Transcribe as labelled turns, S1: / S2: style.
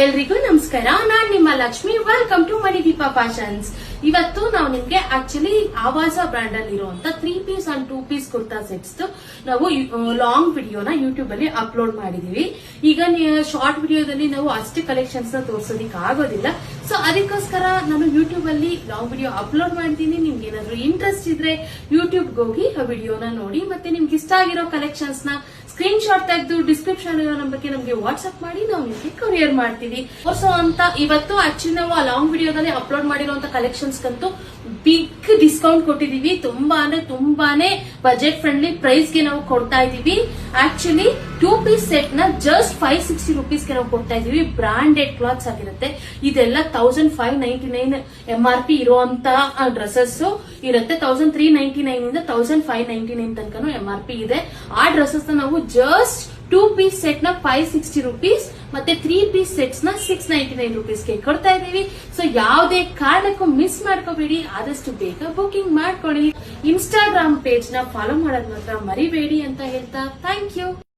S1: ಎಲ್ರಿಗೂ ನಮಸ್ಕಾರ. ನಾನ್ ನಿಮ್ಮ Lakshmi. Welcome to Manideepa fashions. ಇವತ್ತು ನಾವು ನಿಮ್ಗೆ ಆಕ್ಚುಲಿ ಆವಾಜ ಬ್ರ್ಯಾಂಡ್ ಅಲ್ಲಿ ಇರುವಂತ 3 piece and 2 piece kurta sets ನಾವು ಲಾಂಗ್ ವಿಡಿಯೋನ ಯೂಟ್ಯೂಬ್ ಅಲ್ಲಿ ಅಪ್ಲೋಡ್ ಮಾಡಿದೀವಿ. ಈಗ ಶಾರ್ಟ್ ವಿಡಿಯೋದಲ್ಲಿ ನಾವು ಅಷ್ಟೇ ಕಲೆಕ್ಷನ್ಸ್ ನ ತೋರ್ಸೋದಿಕ್ ಆಗೋದಿಲ್ಲ. ಸೊ ಅದಕ್ಕೋಸ್ಕರ ನಾನು ಯೂಟ್ಯೂಬ್ ಅಲ್ಲಿ ಲಾಂಗ್ ವಿಡಿಯೋ ಅಪ್ಲೋಡ್ ಮಾಡಿದೀನಿ. ನಿಮ್ಗೆ ಏನಾದ್ರು ಇಂಟ್ರೆಸ್ಟ್ ಇದ್ರೆ ಯೂಟ್ಯೂಬ್ ಹೋಗಿ ಆ ವಿಡಿಯೋನ ನೋಡಿ, ಮತ್ತೆ ನಿಮ್ಗೆ ಇಷ್ಟ ಆಗಿರೋ ಕಲೆಕ್ಷನ್ಸ್ ನ ಸ್ಕ್ರೀನ್ ಶಾಟ್ ತೆಗೆದು ಡಿಸ್ಕ್ರಿಪ್ಷನ್ ಇರೋ ನಂಬರ್ಗೆ ನಮಗೆ ವಾಟ್ಸ್ಆಪ್ ಮಾಡಿ ನಾವು ನಿಮಗೆ ಕೊರಿಯರ್ ಮಾಡ್ತೀವಿ. ಸೊ ಅಂತ ಇವತ್ತು ಆಕ್ಚುಲಿ ನಾವು ಆ ಲಾಂಗ್ ವಿಡಿಯೋದಲ್ಲಿ ಅಪ್ಲೋಡ್ ಮಾಡಿರುವಂತ ಕಲೆಕ್ಷನ್ಸ್ ಕಂತೂ ಬಿಗ್ ಡಿಸ್ಕೌಂಟ್ ಕೊಟ್ಟಿದೀವಿ. ತುಂಬಾನೇ ಬಜೆಟ್ ಫ್ರೆಂಡ್ಲಿ ಪ್ರೈಸ್ ಗೆ ನಾವು ಕೊಡ್ತಾ ಇದೀವಿ. ಆಕ್ಚುಲಿ 2 ಪೀಸ್ ಸೆಟ್ ನ ಜಸ್ಟ್ 560 ರುಪೀಸ್ ಗೆ ನಾವು ಕೊಡ್ತಾ ಇದೀವಿ. ಬ್ರಾಂಡೆಡ್ ಕ್ಲಾತ್ಸ್ ಆಗಿರುತ್ತೆ. ಇದೆಲ್ಲ 1599 MRP ಇರುವಂತ ಡ್ರೆಸ್ಸಸ್ ಇರುತ್ತೆ. 1399 ಇಂದ 1599 ತನಕ MRP ಇದೆ. ಆ ಡ್ರೆಸ್ಸಸ್ ನಾವು ಜಸ್ಟ್ 2 ಪೀಸ್ ಸೆಟ್ ನ 560 ರುಪೀಸ್ ಮತ್ತೆ 3 ಪೀಸ್ ಸೆಟ್ಸ್ ನ 699 ರುಪೀಸ್ ಗೆ ಕೊಡ್ತಾ ಇದೀವಿ. ಸೊ ಯಾವುದೇ ಕಾರಣಕ್ಕೂ ಮಿಸ್ ಮಾಡ್ಕೋಬೇಡಿ, ಆದಷ್ಟು ಬೇಗ ಬುಕಿಂಗ್ ಮಾಡ್ಕೊಳ್ಳಿ. ಇನ್ಸ್ಟಾಗ್ರಾಮ್ ಪೇಜ್ ನ ಫಾಲೋ ಮಾಡೋದ್ ಮಾತ್ರ ಮರಿಬೇಡಿ ಅಂತ ಹೇಳ್ತಾ ಥ್ಯಾಂಕ್ ಯು.